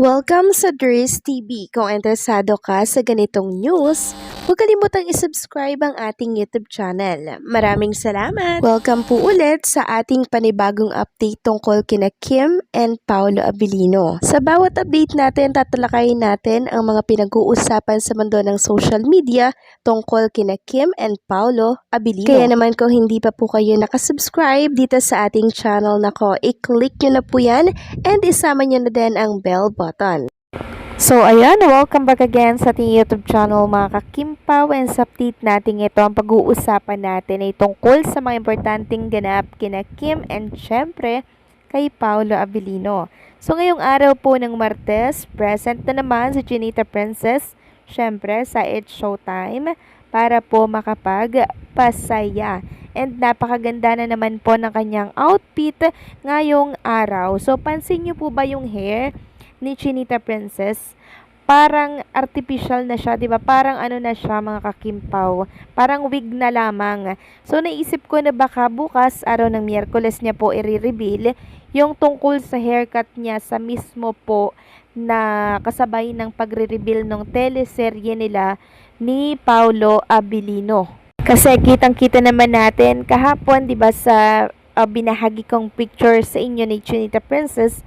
Welcome sa Dries TV. Kung interesado ka sa ganitong news, huwag kalimutang isubscribe ang ating YouTube channel. Maraming salamat! Welcome po ulit sa ating panibagong update tungkol kina Kim and Paolo Abilino. Sa bawat update natin, tatalakayin natin ang mga pinag-uusapan sa mundo ng social media tungkol kina Kim and Paolo Abilino. Kaya naman kung hindi pa po kayo nakasubscribe dito sa ating channel nako, i-click nyo na po yan and isama nyo na din ang bell button. So ayan, welcome back again sa ating YouTube channel mga kakimpaw, and sa update natin ito, ang pag-uusapan natin ay tungkol sa mga importanteng ganap kina Kim and syempre kay Paolo Abilino. So ngayong araw po ng Martes, present na naman si Chinita Princess syempre sa It's Showtime para po makapagpasaya. And napakaganda na naman po ng kanyang outfit ngayong araw. So pansin niyo po ba yung hair ni Chinita Princess? Parang artificial na siya, 'di ba? Parang ano na siya mga kakimpaw. Parang wig na lamang. So naisip ko na baka bukas, araw ng Miyerkules niya po i-reveal yung tungkol sa haircut niya sa mismo po na kasabay ng pagre-reveal ng teleserye nila ni Paolo Abilino. Kasi kitang-kita naman natin kahapon, 'di ba, sa binahagi kong picture sa inyo ni Chinita Princess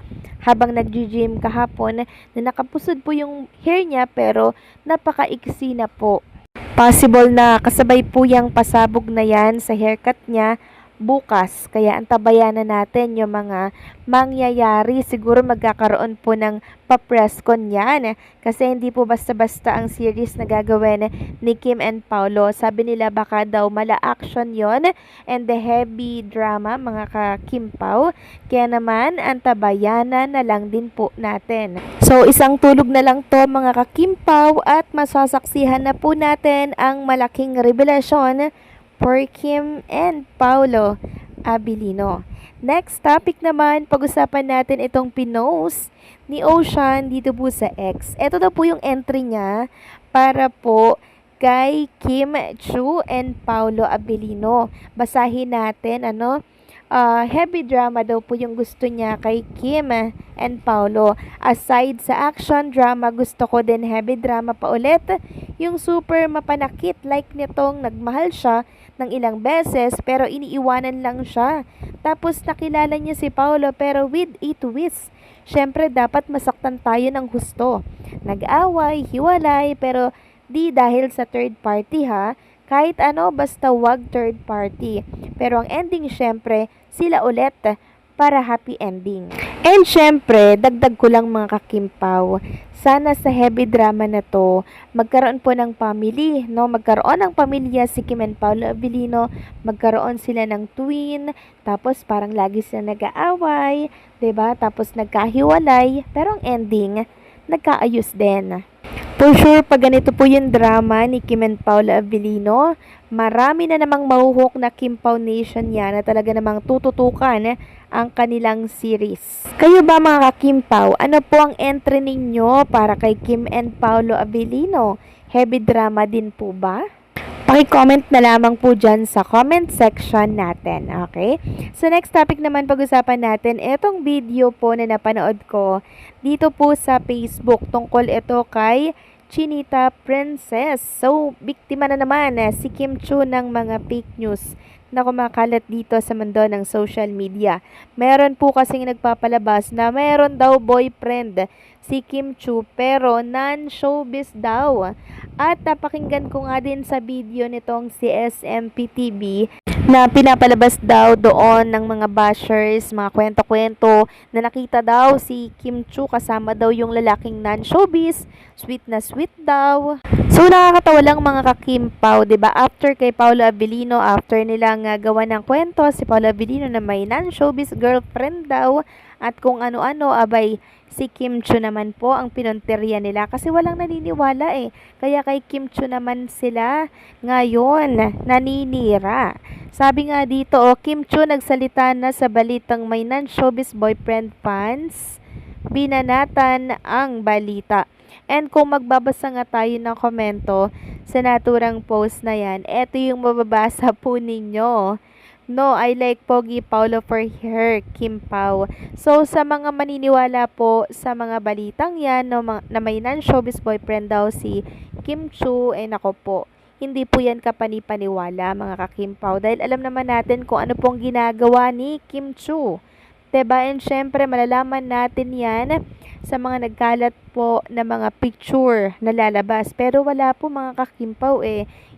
habang nag-gym kahapon na nakapusod po yung hair niya pero napaka-iksi na po. Possible na kasabay po yung pasabog na yan sa haircut niya bukas. Kaya antabayan na natin yung mga mangyayari. Siguro magkakaroon po ng pa-press con yan. Kasi hindi po basta-basta ang series na gagawin ni Kim and Paolo. Sabi nila baka daw mala-action yon and the heavy drama mga ka-Kimpaw. Kaya naman antabayanan na lang din po natin. So isang tulog na lang to mga ka-Kimpaw at masasaksihan na po natin ang malaking revelasyon for Kim and Paolo Abilino. Next topic naman, pag-usapan natin itong pinost ni Ocean dito po sa X. Ito daw po yung entry niya para po kay Kim Chu and Paolo Abilino. Basahin natin, heavy drama daw po yung gusto niya kay Kim and Paolo. Aside sa action drama, gusto ko din heavy drama pa ulit. Yung super mapanakit like nitong nagmahal siya ng ilang beses pero iniiwanan lang siya. Tapos nakilala niya si Paolo pero with a twist. Syempre dapat masaktan tayo ng husto. Nag-away, hiwalay pero di dahil sa third party ha. Kahit ano, basta wag third party. Pero ang ending syempre, sila ulit para happy ending. And syempre, dagdag ko lang mga kakimpaw, sana sa heavy drama na to, magkaroon po ng family, no? Magkaroon ng pamilya si Kim and Paolo Abilino, magkaroon sila ng twin, tapos parang lagi sila nag-aaway, 'di ba? Tapos nagkahiwalay, pero ang ending, nagkaayos din. For sure, pag ganito po yung drama ni Kim and Paolo Abilino, marami na namang mahuhok na Kimpaw Nation yan na talaga namang tututukan ang kanilang series. Kayo ba mga kakimpaw, ano po ang entry ninyo para kay Kim and Paolo Abilino? Heavy drama din po ba? Paki-comment na lamang po dyan sa comment section natin, okay? So next topic naman pag-usapan natin, itong video po na napanood ko dito po sa Facebook, tungkol ito kay Chinita Princess. So, biktima na naman si Kim Chu ng mga fake news na kumakalat dito sa mundo ng social media. Meron po kasing nagpapalabas na meron daw boyfriend si Kim Chu pero non-showbiz daw. At napakinggan ko nga din sa video nitong si SMPTV na pinapalabas daw doon ng mga bashers, mga kwento-kwento na nakita daw si Kim Chu kasama daw yung lalaking non-showbiz, sweet na sweet daw. So nakakatawa lang mga kakimpaw, 'di ba? After kay Paolo Abilino, after nilang gawa ng kwento si Paolo Abilino na may non-showbiz girlfriend daw at kung ano-ano, abay si Kim Chu naman po ang pinunteriya nila kasi walang naniniwala eh. Kaya kay Kim Chu naman sila ngayon naninira. Sabi nga dito, Kim Chu nagsalita na sa balitang may non-showbiz boyfriend fans. Binanatan ang balita. And kung magbabasa nga tayo ng komento sa naturang post na yan, eto yung mababasa po ninyo. No, I like Pogi Paulo for her, Kim Pao. So, sa mga maniniwala po sa mga balitang yan, no, na may non-showbiz boyfriend daw si Kim Chu, nako po, hindi po yan kapani-paniwala mga ka-Kim Pao. Dahil alam naman natin kung ano pong ginagawa ni Kim Chu. 'Diba? And syempre, malalaman natin yan sa mga nagkalat po na mga picture na lalabas. Pero wala po mga kakimpaw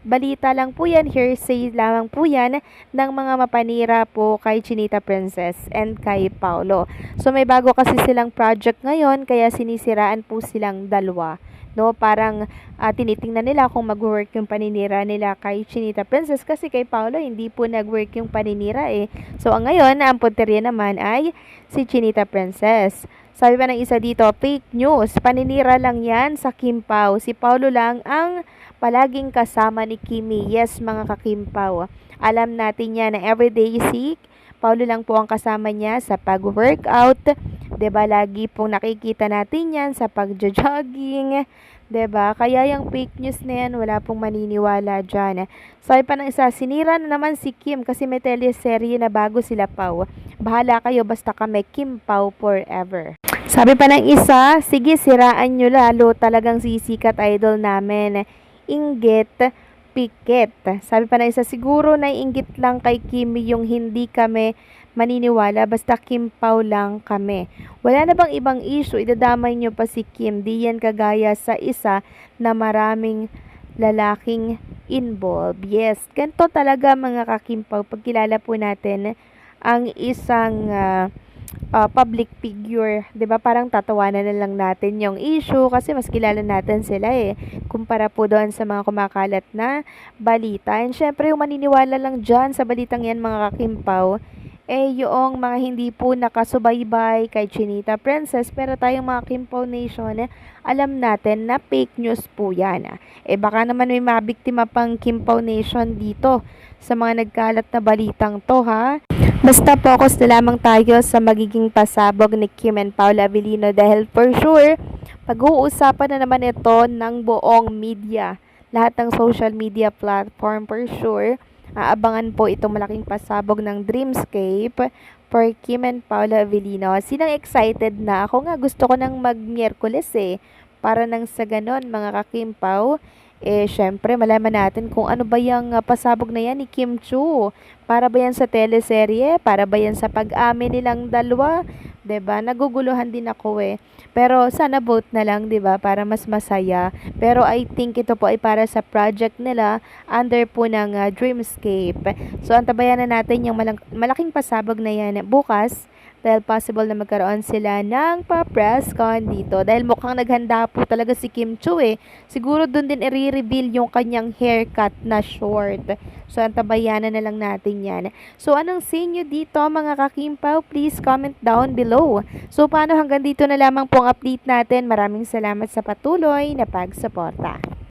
balita lang po yan, hearsay lamang po yan ng mga mapanira po kay Chinita Princess and kay Paulo. So may bago kasi silang project ngayon kaya sinisiraan po silang dalawa. No, parang tinitingnan nila kung mag-work yung paninira nila kay Chinita Princess kasi kay Paulo hindi po nag-work yung paninira So ang ngayon, ang punteriya naman ay si Chinita Princess. Sabi pa ng isa dito, fake news, paninira lang yan sa Kim Pao. Si Paulo lang ang palaging kasama ni Kimi. Yes, mga ka-Kim Pao. Alam natin yan na everyday sick. Paulo lang po ang kasama niya sa pag-workout. 'Di ba? Lagi pong nakikita natin yan sa pag-jogging. 'Di ba? Kaya yung fake news na yan, wala pong maniniwala dyan. Sabi pa ng isa, sinira na naman si Kim kasi may teleserye na bago sila Pao. Bahala kayo, basta kami Kim Pao forever. Sabi pa ng isa, sige siraan nyo lalo, talagang sisikat idol namin. Inggit, pikit. Sabi pa ng isa, siguro naiinggit lang kay Kimi yung hindi kami maniniwala, basta Kim Pao lang kami. Wala na bang ibang issue, idadamay nyo pa si Kim, di yan kagaya sa isa na maraming lalaking involved. Yes, ganito talaga mga ka-Kim Pao, pagkilala po natin ang isang public figure, 'di ba? Parang tatawanan na lang natin yung issue kasi mas kilala natin sila kumpara po doon sa mga kumakalat na balita. And syempre, yung maniniwala lang diyan sa balitang yan mga kakimpaw, yung mga hindi po nakasubaybay kay Chinita Princess, pero tayong mga Kimpaw Nation, alam natin na fake news po yan. Baka naman may mabiktima pang Kimpaw Nation dito sa mga nagkalat na balitang to, ha? Basta focus na lamang tayo sa magiging pasabog ni Kim and Paula Avellino dahil for sure, pag-uusapan na naman ito ng buong media. Lahat ng social media platform for sure, aabangan po itong malaking pasabog ng Dreamscape for Kim and Paula Avellino. Sinang excited na? Ako nga gusto ko nang mag-Miyerkules para nang sa ganon mga kakimpaw. Syempre, malaman natin kung ano ba yung pasabog na yan ni Kim Chu. Para ba yan sa teleserye? Para ba yan sa pag-amin nilang dalawa? 'Di ba? Naguguluhan din ako Pero sana vote na lang, 'di ba? Para mas masaya. Pero I think ito po ay para sa project nila under po ng Dreamscape. So antabayan na natin yung malaking pasabog na yan bukas. Dahil possible na magkaroon sila ng pa-press con dito. Dahil mukhang naghanda po talaga si Kim Chu Siguro dun din i-reveal yung kanyang haircut na short. So, antabayanan na lang natin yan. So, anong say nyo dito mga kakimpaw? Please comment down below. So, paano hanggang dito na lamang pong update natin. Maraming salamat sa patuloy na pagsuporta.